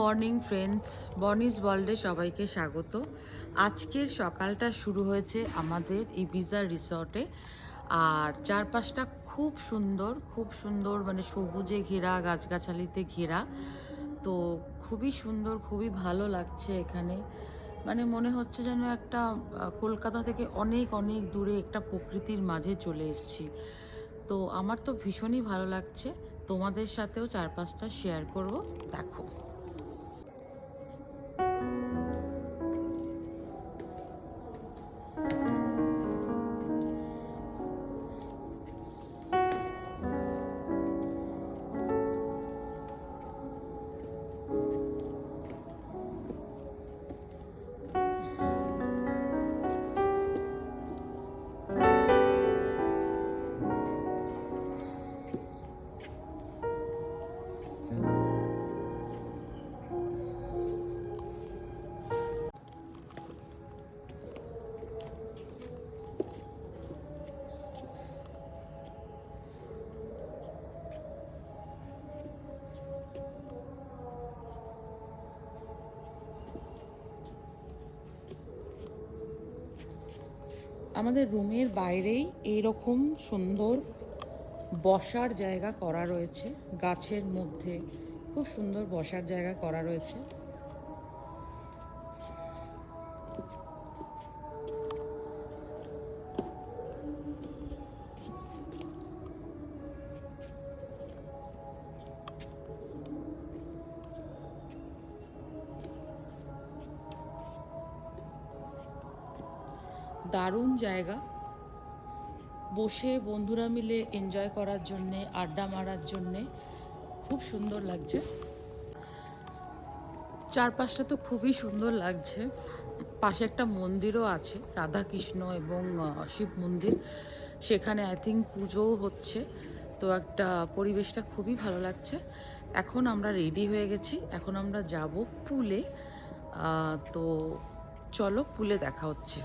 Morning friends, বনিস ওয়ার্ল্ডে সবাইকে স্বাগত। আজকের সকালটা শুরু হয়েছে আমাদের ইবিজা রিসর্টে। আর চারপাশটা খুব সুন্দর, মানে সবুজে ঘেরা, গাছগাছালিতে ঘেরা। তো খুবই সুন্দর, খুবই ভালো লাগছে এখানে। মানে মনে হচ্ছে যেন একটা কলকাতা থেকে অনেক অনেক দূরে একটা প্রকৃতির মাঝে চলে এসেছি। তো আমার তো ভীষণই ভালো লাগছে। তোমাদের সাথেও চারপাশটা শেয়ার করব, দেখো। আমাদের রুমের বাইরেই এইরকম সুন্দর বসার জায়গা করা রয়েছে, গাছের মধ্যে খুব সুন্দর বসার জায়গা করা রয়েছে। দারুণ জায়গা, বসে বন্ধুরা মিলে এনজয় করার জন্যে, আড্ডা মারার জন্যে খুব সুন্দর লাগছে। চারপাশটা তো খুবই সুন্দর লাগছে। পাশে একটা মন্দিরও আছে, রাধাকৃষ্ণ এবং শিব মন্দির। সেখানে আই থিঙ্ক পুজোও হচ্ছে। তো একটা পরিবেশটা খুবই ভালো লাগছে। এখন আমরা রেডি হয়ে গেছি, এখন আমরা যাব পুলে। তো চলো, পুলে দেখা হচ্ছে।